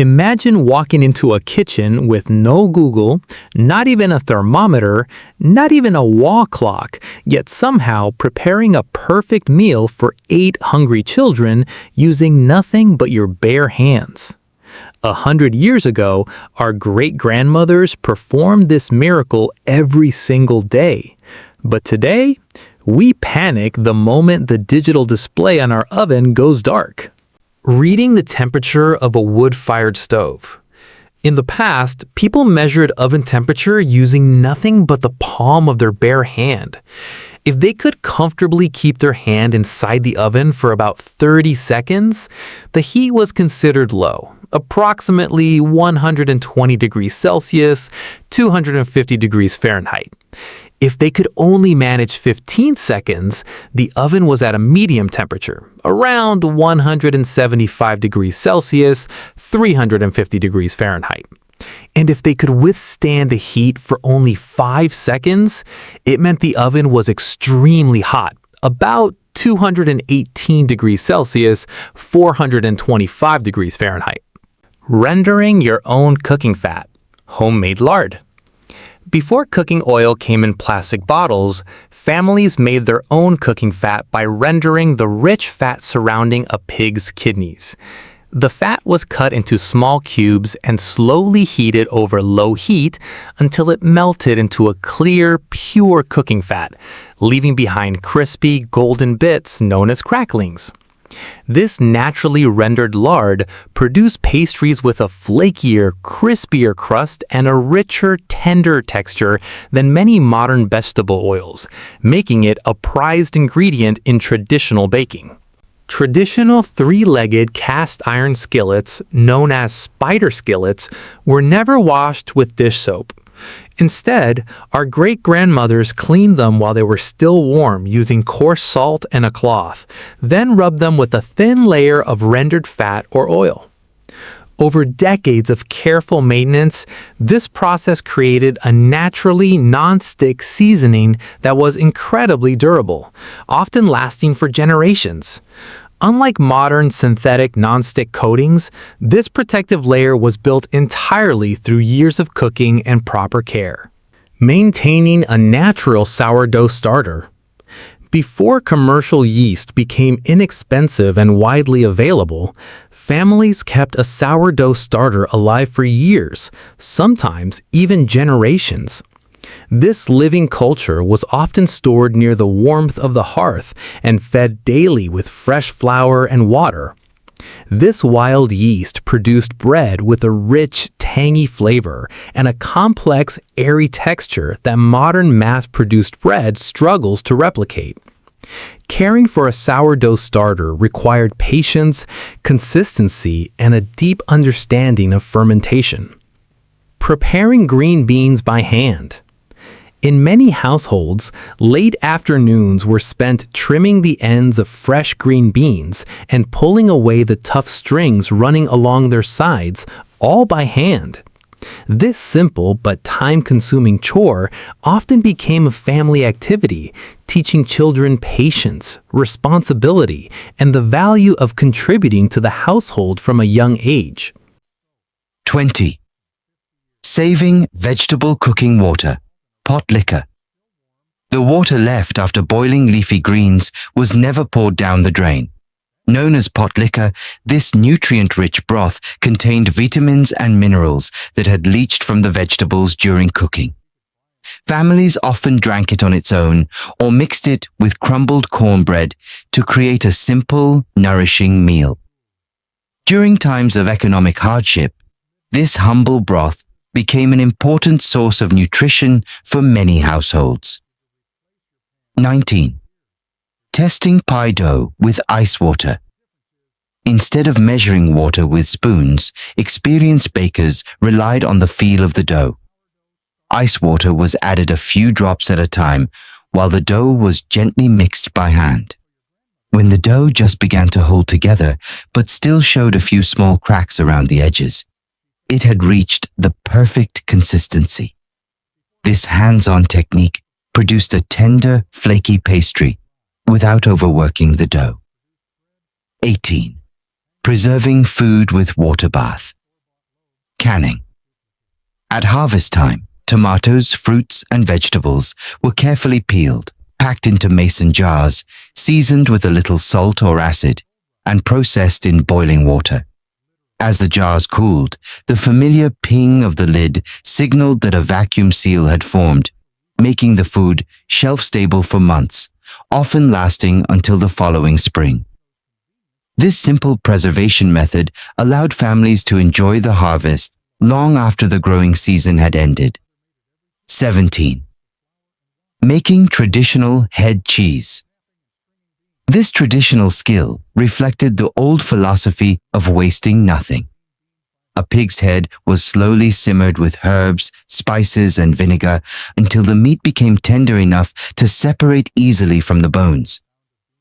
Imagine walking into a kitchen with no Google, not even a thermometer, not even a wall clock, yet somehow preparing a perfect meal for 8 hungry children using nothing but your bare hands. 100 years ago, our great-grandmothers performed this miracle every single day. But today, we panic the moment the digital display on our oven goes dark. Reading the temperature of a wood-fired stove. In the past, people measured oven temperature using nothing but the palm of their bare hand. If they could comfortably keep their hand inside the oven for about 30 seconds, the heat was considered low, approximately 120 degrees Celsius, 250 degrees Fahrenheit. If they could only manage 15 seconds, the oven was at a medium temperature, around 175 degrees Celsius, 350 degrees Fahrenheit. And if they could withstand the heat for only 5 seconds, it meant the oven was extremely hot, about 218 degrees Celsius, 425 degrees Fahrenheit. Rendering your own cooking fat, homemade lard. Before cooking oil came in plastic bottles, families made their own cooking fat by rendering the rich fat surrounding a pig's kidneys. The fat was cut into small cubes and slowly heated over low heat until it melted into a clear, pure cooking fat, leaving behind crispy, golden bits known as cracklings. This naturally rendered lard produced pastries with a flakier, crispier crust and a richer, tender texture than many modern vegetable oils, making it a prized ingredient in traditional baking. Traditional three-legged cast iron skillets, known as spider skillets, were never washed with dish soap. Instead, our great-grandmothers cleaned them while they were still warm using coarse salt and a cloth, then rubbed them with a thin layer of rendered fat or oil. Over decades of careful maintenance, this process created a naturally non-stick seasoning that was incredibly durable, often lasting for generations. Unlike modern synthetic non-stick coatings, this protective layer was built entirely through years of cooking and proper care. Maintaining a natural sourdough starter. Before commercial yeast became inexpensive and widely available, families kept a sourdough starter alive for years, sometimes even generations. This living culture was often stored near the warmth of the hearth and fed daily with fresh flour and water. This wild yeast produced bread with a rich, tangy flavor and a complex, airy texture that modern mass-produced bread struggles to replicate. Caring for a sourdough starter required patience, consistency, and a deep understanding of fermentation. Preparing green beans by hand. In many households, late afternoons were spent trimming the ends of fresh green beans and pulling away the tough strings running along their sides, all by hand. This simple but time-consuming chore often became a family activity, teaching children patience, responsibility, and the value of contributing to the household from a young age. 20. Saving vegetable cooking water. Pot liquor. The water left after boiling leafy greens was never poured down the drain. Known as pot liquor, this nutrient-rich broth contained vitamins and minerals that had leached from the vegetables during cooking. Families often drank it on its own or mixed it with crumbled cornbread to create a simple, nourishing meal. During times of economic hardship, this humble broth became an important source of nutrition for many households. 19. Testing pie dough with ice water. Instead of measuring water with spoons, experienced bakers relied on the feel of the dough. Ice water was added a few drops at a time, while the dough was gently mixed by hand. When the dough just began to hold together, but still showed a few small cracks around the edges, it had reached the perfect consistency. This hands-on technique produced a tender, flaky pastry without overworking the dough. 18. Preserving food with water bath. Canning. At harvest time, tomatoes, fruits, and vegetables were carefully peeled, packed into mason jars, seasoned with a little salt or acid, and processed in boiling water. As the jars cooled, the familiar ping of the lid signaled that a vacuum seal had formed, making the food shelf-stable for months, often lasting until the following spring. This simple preservation method allowed families to enjoy the harvest long after the growing season had ended. 17. Making traditional head cheese. This traditional skill reflected the old philosophy of wasting nothing. A pig's head was slowly simmered with herbs, spices, and vinegar until the meat became tender enough to separate easily from the bones.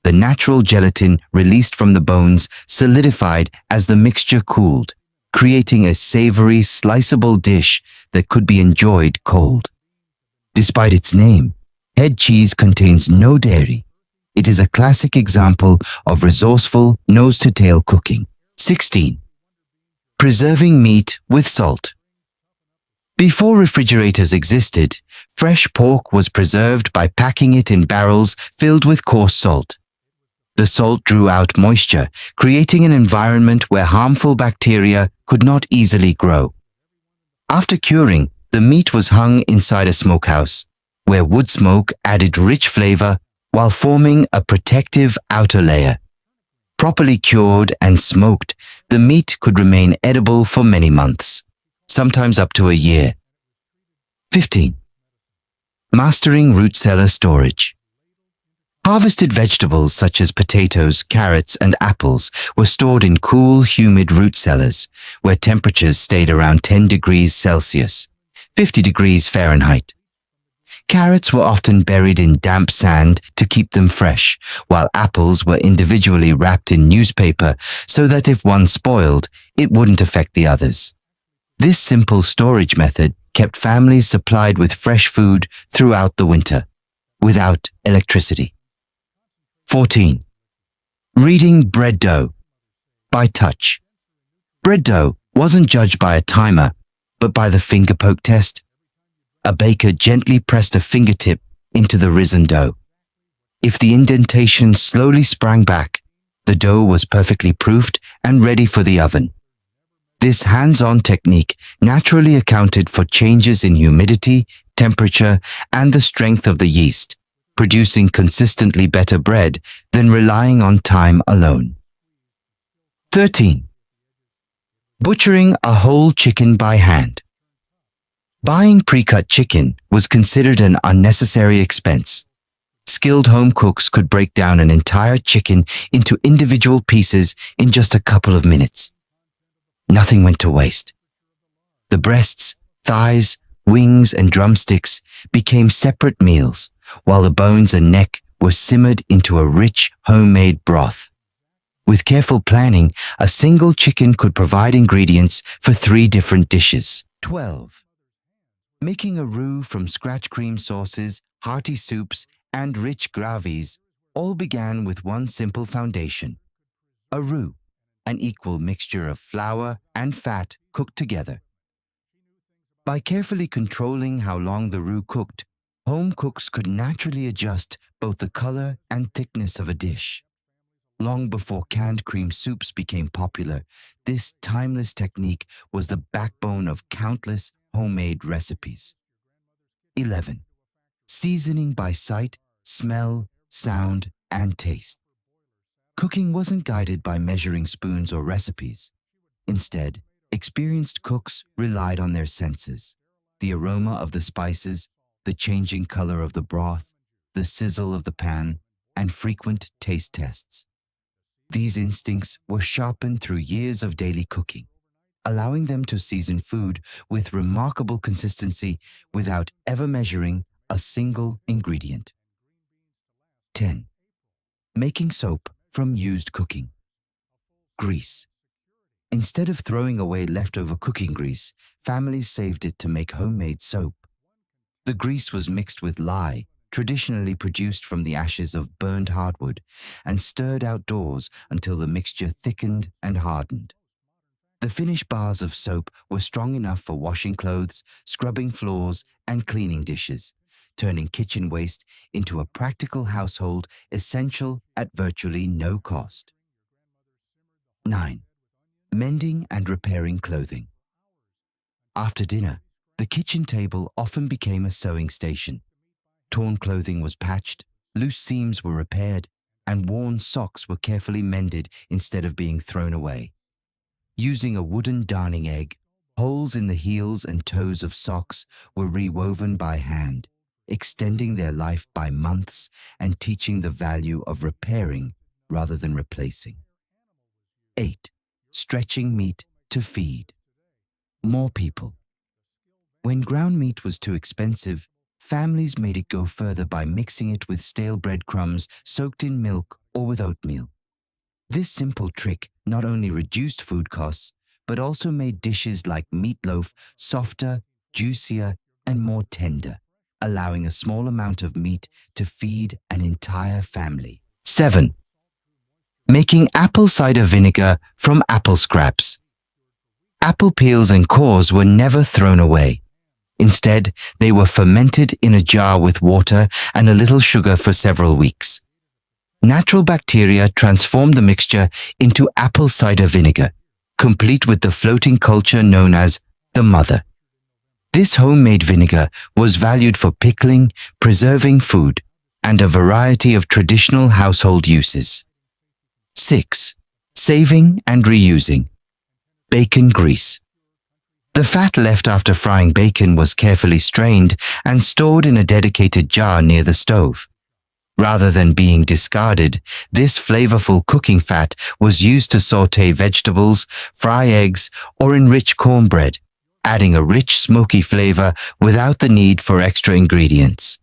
The natural gelatin released from the bones solidified as the mixture cooled, creating a savory, sliceable dish that could be enjoyed cold. Despite its name, head cheese contains no dairy. It is a classic example of resourceful, nose-to-tail cooking. 16. Preserving meat with salt. Before refrigerators existed, fresh pork was preserved by packing it in barrels filled with coarse salt. The salt drew out moisture, creating an environment where harmful bacteria could not easily grow. After curing, the meat was hung inside a smokehouse, where wood smoke added rich flavor while forming a protective outer layer. Properly cured and smoked, the meat could remain edible for many months, sometimes up to a year. 15. Mastering root cellar storage. Harvested vegetables such as potatoes, carrots, and apples were stored in cool, humid root cellars, where temperatures stayed around 10 degrees Celsius, 50 degrees Fahrenheit. Carrots were often buried in damp sand to keep them fresh, while apples were individually wrapped in newspaper so that if one spoiled, it wouldn't affect the others. This simple storage method kept families supplied with fresh food throughout the winter, without electricity. 14. Reading bread dough by touch. Bread dough wasn't judged by a timer, but by the finger poke test. A baker gently pressed a fingertip into the risen dough. If the indentation slowly sprang back, the dough was perfectly proofed and ready for the oven. This hands-on technique naturally accounted for changes in humidity, temperature, and the strength of the yeast, producing consistently better bread than relying on time alone. 13. Butchering a whole chicken by hand. Buying pre-cut chicken was considered an unnecessary expense. Skilled home cooks could break down an entire chicken into individual pieces in just a couple of minutes. Nothing went to waste. The breasts, thighs, wings, and drumsticks became separate meals, while the bones and neck were simmered into a rich, homemade broth. With careful planning, a single chicken could provide ingredients for 3 different dishes. 12. Making a roux from scratch cream sauces, hearty soups, and rich gravies all began with one simple foundation: a roux, an equal mixture of flour and fat cooked together. By carefully controlling how long the roux cooked, home cooks could naturally adjust both the color and thickness of a dish. Long before canned cream soups became popular, this timeless technique was the backbone of countless homemade recipes. 11. Seasoning by sight, smell, sound, and taste. Cooking wasn't guided by measuring spoons or recipes. Instead, experienced cooks relied on their senses: the aroma of the spices, the changing color of the broth, the sizzle of the pan, and frequent taste tests. These instincts were sharpened through years of daily cooking, allowing them to season food with remarkable consistency without ever measuring a single ingredient. 10. Making soap from used cooking. Grease. Instead of throwing away leftover cooking grease, families saved it to make homemade soap. The grease was mixed with lye, traditionally produced from the ashes of burned hardwood, and stirred outdoors until the mixture thickened and hardened. The finished bars of soap were strong enough for washing clothes, scrubbing floors, and cleaning dishes, turning kitchen waste into a practical household essential at virtually no cost. 9. Mending and repairing clothing. After dinner, the kitchen table often became a sewing station. Torn clothing was patched, loose seams were repaired, and worn socks were carefully mended instead of being thrown away. Using a wooden darning egg, holes in the heels and toes of socks were rewoven by hand, extending their life by months and teaching the value of repairing rather than replacing. 8. Stretching meat to feed. More people. When ground meat was too expensive, families made it go further by mixing it with stale breadcrumbs soaked in milk or with oatmeal. This simple trick not only reduced food costs, but also made dishes like meatloaf softer, juicier, and more tender, allowing a small amount of meat to feed an entire family. 7. Making apple cider vinegar from apple scraps. Apple peels and cores were never thrown away. Instead, they were fermented in a jar with water and a little sugar for several weeks. Natural bacteria transformed the mixture into apple cider vinegar, complete with the floating culture known as the mother. This homemade vinegar was valued for pickling, preserving food, and a variety of traditional household uses. 6. Saving and reusing. Bacon grease. The fat left after frying bacon was carefully strained and stored in a dedicated jar near the stove. Rather than being discarded, this flavorful cooking fat was used to sauté vegetables, fry eggs, or enrich cornbread, adding a rich, smoky flavor without the need for extra ingredients.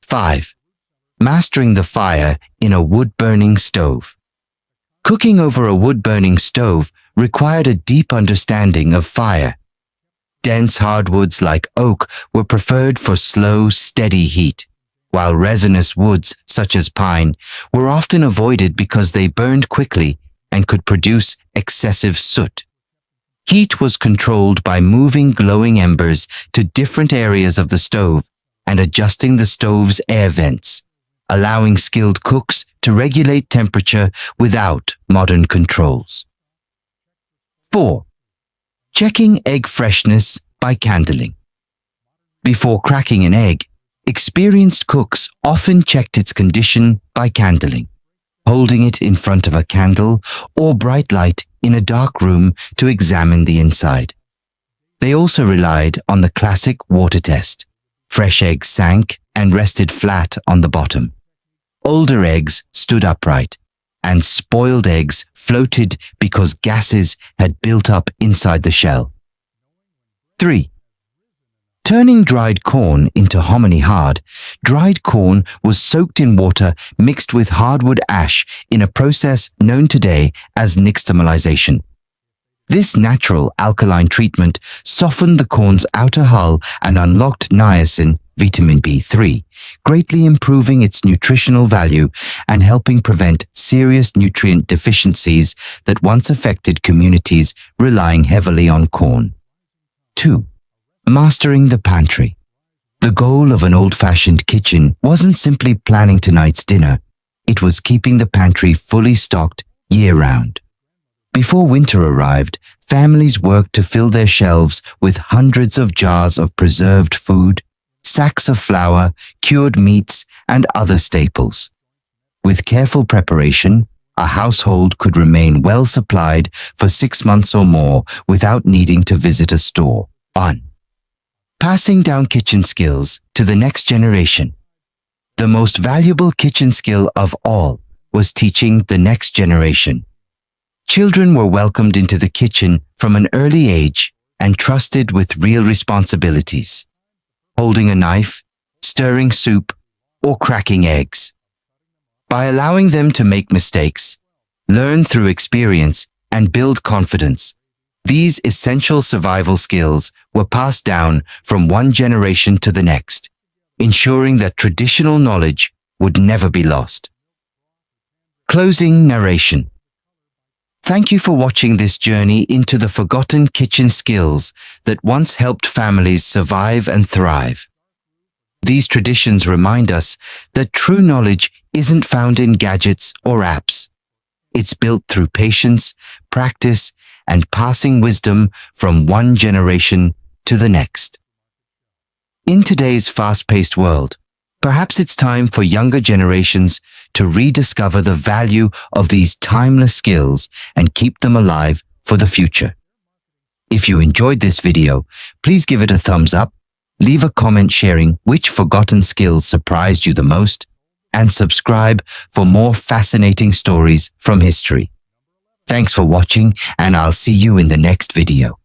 5. Mastering the fire in a wood-burning stove. Cooking over a wood-burning stove required a deep understanding of fire. Dense hardwoods like oak were preferred for slow, steady heat, while resinous woods, such as pine, were often avoided because they burned quickly and could produce excessive soot. Heat was controlled by moving glowing embers to different areas of the stove and adjusting the stove's air vents, allowing skilled cooks to regulate temperature without modern controls. 4. Checking egg freshness by candling. Before cracking an egg, experienced cooks often checked its condition by candling, holding it in front of a candle or bright light in a dark room to examine the inside. They also relied on the classic water test. Fresh eggs sank and rested flat on the bottom. Older eggs stood upright, and spoiled eggs floated because gases had built up inside the shell. 3. Turning dried corn into hominy hard, dried corn was soaked in water mixed with hardwood ash in a process known today as nixtamalization. This natural alkaline treatment softened the corn's outer hull and unlocked niacin, vitamin B3, greatly improving its nutritional value and helping prevent serious nutrient deficiencies that once affected communities relying heavily on corn. 2. Mastering the pantry. The goal of an old-fashioned kitchen wasn't simply planning tonight's dinner, it was keeping the pantry fully stocked year-round. Before winter arrived, families worked to fill their shelves with hundreds of jars of preserved food, sacks of flour, cured meats, and other staples. With careful preparation, a household could remain well supplied for 6 months or more without needing to visit a store. 1. Passing down kitchen skills to the next generation. The most valuable kitchen skill of all was teaching the next generation. Children were welcomed into the kitchen from an early age and trusted with real responsibilities. Holding a knife, stirring soup, or cracking eggs. By allowing them to make mistakes, learn through experience, and build confidence, these essential survival skills were passed down from one generation to the next, ensuring that traditional knowledge would never be lost. Closing narration. Thank you for watching this journey into the forgotten kitchen skills that once helped families survive and thrive. These traditions remind us that true knowledge isn't found in gadgets or apps. It's built through patience, practice, and passing wisdom from one generation to the next. In today's fast-paced world, perhaps it's time for younger generations to rediscover the value of these timeless skills and keep them alive for the future. If you enjoyed this video, please give it a thumbs up, leave a comment sharing which forgotten skills surprised you the most, and subscribe for more fascinating stories from history. Thanks for watching, and I'll see you in the next video.